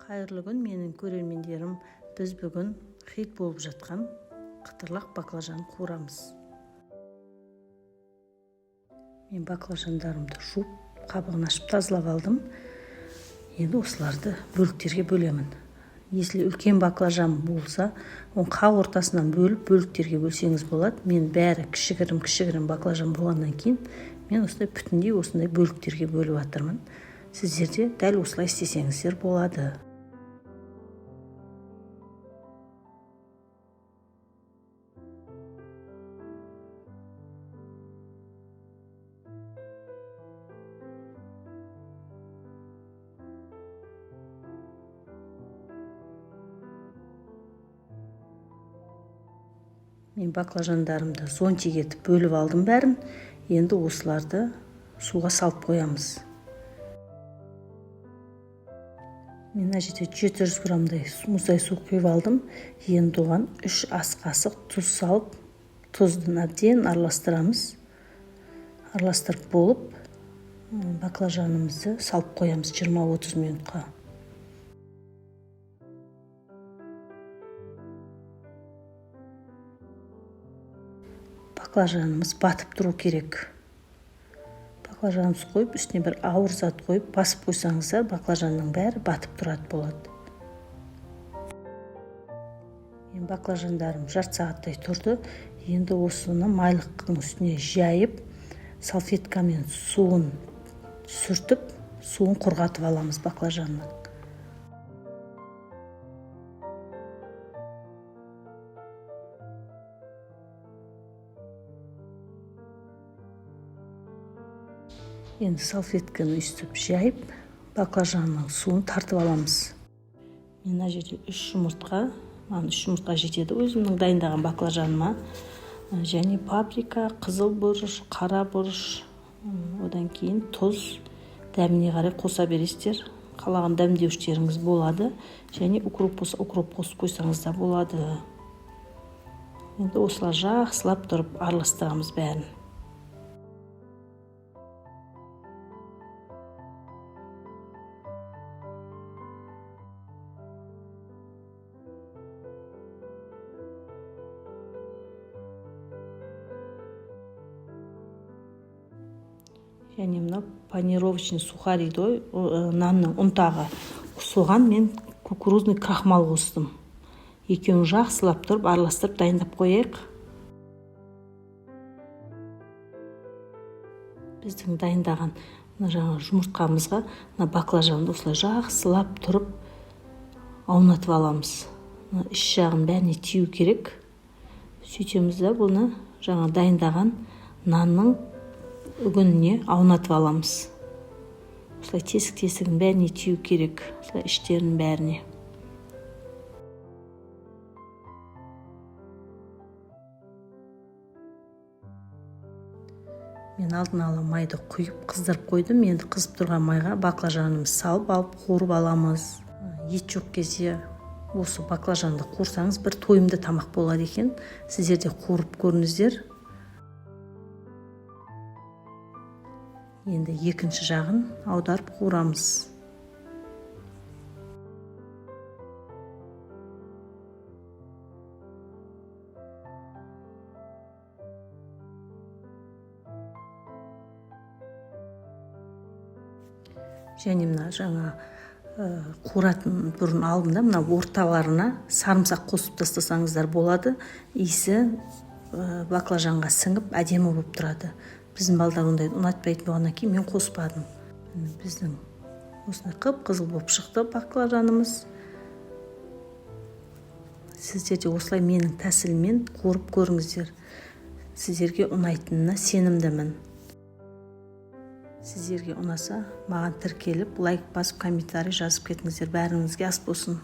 Қайырлы күн менің көрермендерім. Біз бүгін хит болып жатқан қытырлақ баклажан қуырамыз. Мен баклажандарымды жуып, қабығын ашып тазалап алдым. Енді осыларды бөліктерге бөлемін. Если үлкен баклажан болса, оны қақ ортасынан бөліп, бөліктерге бөлсеңіз болады. Мен бәрі кішігірім баклажан болғаннан кейін, мен осылай бүтіндей осындай бөліктерге бөліп жатырмын. Сіздер де дәл осылай істесеңіздер болады. Мен баклажандарымды зонтик етіп бөліп алдым бәрін. Енді осыларды суға салып қоямыз. Мен мына жерде 700 граммдай мұздай су құйып алдым. Енді оған 3 ас қасық тұз салып, тұзды әбден араластырамыз. Араластырып болып, баклажанымызды салып қоямыз 20-30 минутқа. Баклажанымыз батып тұру керек. Баклажанымыз қойып, үстіне бір ауыр зат қойып, басып қойсаңыздар, баклажанның бәрі батып тұрады болады. Мен баклажандарым жарты сағаттай тұрды. Енді осыны майлықтың үстіне жайып, салфеткамен суын сүртіп, суын құрғатып аламыз баклажанның. Енді салфетканы үстіп жайып, баклажанның суын тартып аламыз. Мен мына жерде 3 жұмыртқа, маған 3 жұмыртқа жетеді өзімнің дайындаған баклажаныма. Және паприка, қызыл бұрыш, қара бұрыш, одан кейін тұз, дәміне қарай қоса бересіздер. Қалаған дәмдеуіштеріңіз болады. Және укроп болса, укроп қосып қойсаңыз да болады. Енді осылар жақсылап тұрып араластырамыз бәрін. Және мына панировочный сухарийді, нанның ұнтағы. Соған мен кукурузный крахмал қостым. Екеуін жақсылап тұрып, араластырып дайындап қояйық. Біздің дайындаған жұмыртқамызға баклажанды осылай жақсылап тұрып аунатып аламыз. Іш жағын бәріне тию керек. Сөйтеміз де бұны дайындаған нанның үгініне аунатып аламыз. Осылай тесік-тесігін бәріне тию керек. Осылай іштерінің бәріне. Мен алдын ала майды құйып, қыздырып қойдым. Енді қызып тұрған майға баклажанымыз салып алып, қуырып аламыз. Ет жоқ кезде осы баклажанды қуырсаңыз бір тойымды тамақ болады екен. Сіздер де қуырып көріңіздер. Енді екінші жағын аударып қуырамыз. Және мына қуыратын бұрын алдында мына орталарына сарымсақ қосып тастасаңыздар болады. Иісі баклажанға сіңіп әдемі болып тұрады. Біздің балдар ондай ұнатпайтын болғаннан кейін мен қоспадым. Біздің осындай қып-қызыл болып шықты баклажанымыз. Сіздер де осылай менің тәсіліммен қуырып көріңіздер. Сіздерге ұнайтынына сенімдімін. Сіздерге ұнаса, маған тіркеліп, лайк басып, комментарий жазып кетіңіздер. Бәріңізге ас болсын.